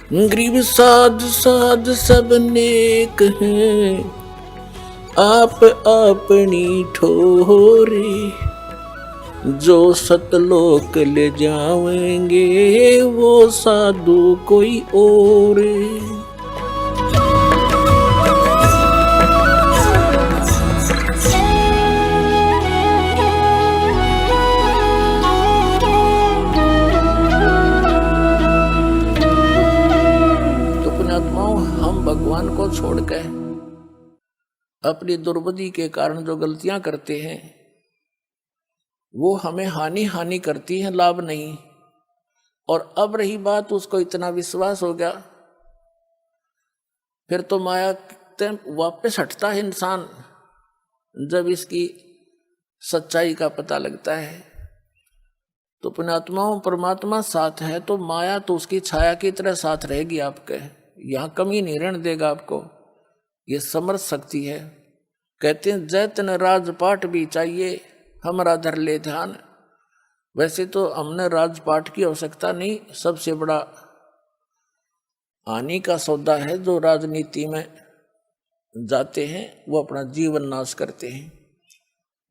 गरीब साध साध सब नेक हैं, आप अपनी ठोरे, जो सतलोक ले जाएंगे वो साधु कोई और। हम भगवान को छोड़कर अपनी दुर्बुद्धि के कारण जो गलतियां करते हैं वो हमें हानि करती है, लाभ नहीं। और अब रही बात, उसको इतना विश्वास हो गया, फिर तो माया वापस हटता है इंसान जब इसकी सच्चाई का पता लगता है। तो पुण्यात्माओं, परमात्मा साथ है तो माया तो उसकी छाया की तरह साथ रहेगी आपके, यहाँ कमी नहीं रहने देगा आपको, ये समझ सकती है। कहते हैं जैतन राजपाट भी चाहिए हमारा धर ले ध्यान। वैसे तो हमने राजपाट की आवश्यकता नहीं, सबसे बड़ा हानि का सौदा है जो राजनीति में जाते हैं, वो अपना जीवन नाश करते हैं।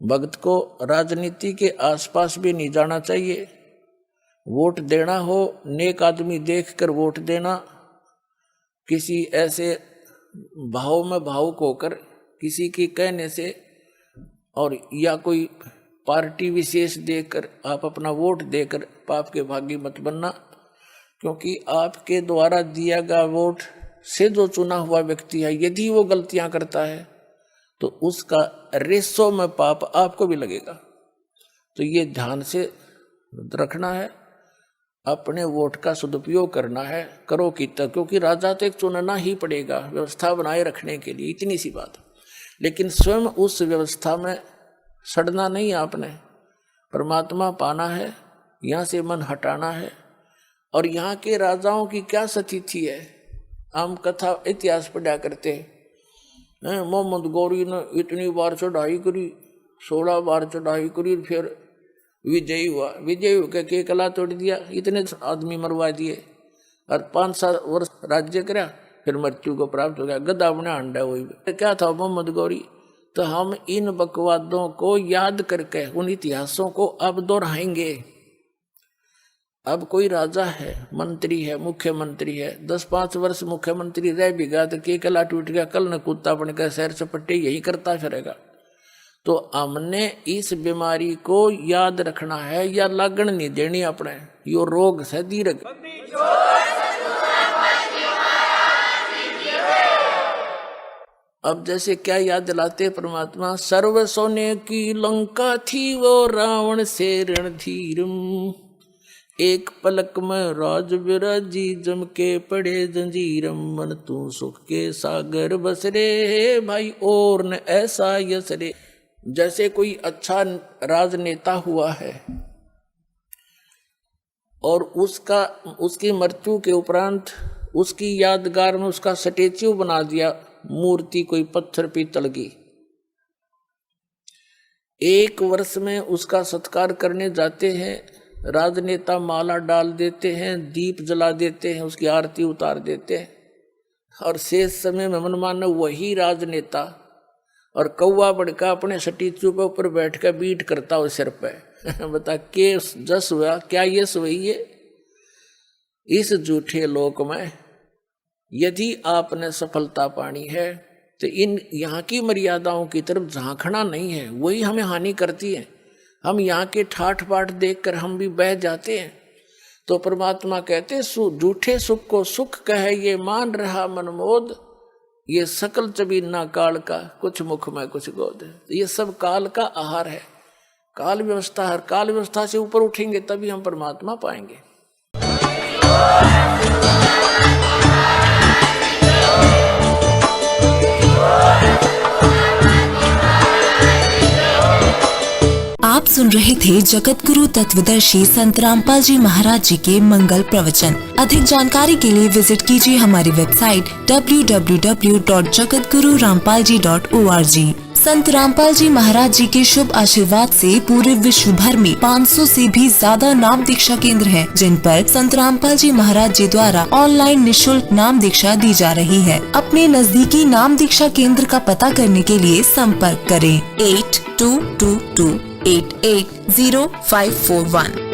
भक्त को राजनीति के आसपास भी नहीं जाना चाहिए। वोट देना हो, नेक आदमी देखकर वोट देना, किसी ऐसे भाव में भावुक होकर किसी के कहने से और या कोई पार्टी विशेष देकर आप अपना वोट देकर पाप के भागी मत बनना, क्योंकि आपके द्वारा दिया गया वोट से जो चुना हुआ व्यक्ति है यदि वो गलतियां करता है तो उसका रेसों में पाप आपको भी लगेगा। तो ये ध्यान से रखना है, अपने वोट का सदुपयोग करना है, करो कितना, क्योंकि राजा तो एक चुनना ही पड़ेगा व्यवस्था बनाए रखने के लिए, इतनी सी बात। लेकिन स्वयं उस व्यवस्था में सड़ना नहीं, आपने परमात्मा पाना है, यहाँ से मन हटाना है। और यहाँ के राजाओं की क्या स्थिति है, हम कथा इतिहास पढ़ा करते हैं। मोहम्मद गौरी ने इतनी बार चढ़ाई करी, 16 बार चढ़ाई करी, फिर विजयी हुआ, विजयी होकर के कला तोड़ दिया, इतने आदमी मरवा दिए और 5-7 वर्ष राज्य करा, फिर मृत्यु को प्राप्त हो गया, गदा अपने अंडा। वही क्या था मोहम्मद गौरी। तो हम इन बकवादों को याद करके उन इतिहासों को अब दोहराएंगे। अब कोई राजा है, मंत्री है, मुख्यमंत्री है, 10-5 वर्ष मुख्यमंत्री रह भी गया तो के कला टूट गया, कल न कुत्ता बनकर सैर सपट्टे यही करता फिरेगा। तो हमने इस बीमारी को याद रखना है या लगन नहीं देनी अपने, यो रोग से दीर्घ। अब जैसे क्या याद दिलाते परमात्मा, सर्व सोने की लंका थी वो रावण से रणधीरम, एक पलक में राज विराजी जम के पड़े जंजीरम, मन तू सुख के सागर बसरे भाई और न ऐसा यसरे। जैसे कोई अच्छा राजनेता हुआ है और उसकी मृत्यु के उपरांत उसकी यादगार में उसका स्टैच्यू बना दिया, मूर्ति कोई पत्थर पीतल की, 1 वर्ष में उसका सत्कार करने जाते हैं, राजनेता माला डाल देते हैं, दीप जला देते हैं, उसकी आरती उतार देते हैं, और शेष समय में मनमाना वही राजनेता और कौवा बड़का अपने स्टैच्यू पे ऊपर बैठ कर बीट करता हो सिर पे। बता के जस हुआ, क्या ये सही है? इस झूठे लोक में यदि आपने सफलता पानी है तो इन यहाँ की मर्यादाओं की तरफ झांकना नहीं है, वही हमें हानि करती है। हम यहाँ के ठाठ बाट देखकर हम भी बह जाते हैं। तो परमात्मा कहते झूठे सुख को सुख कहे ये मान रहा मनमोद, ये सकल चबीना काल का कुछ मुख में कुछ गोद। ये सब काल का आहार है, काल व्यवस्था। हर काल व्यवस्था से ऊपर उठेंगे तभी हम परमात्मा पाएंगे। आप सुन रहे थे जगत गुरु तत्वदर्शी संत रामपाल जी महाराज जी के मंगल प्रवचन। अधिक जानकारी के लिए विजिट कीजिए हमारी वेबसाइट www.jagatgururampalji.org। संत रामपाल जी महाराज जी के शुभ आशीर्वाद से पूरे विश्व भर में 500 से भी ज्यादा नाम दीक्षा केंद्र हैं, जिन पर संत रामपाल जी महाराज जी द्वारा ऑनलाइन निशुल्क नाम दीक्षा दी जा रही है। अपने नजदीकी नाम दीक्षा केंद्र का पता करने के लिए संपर्क करें 8222880541।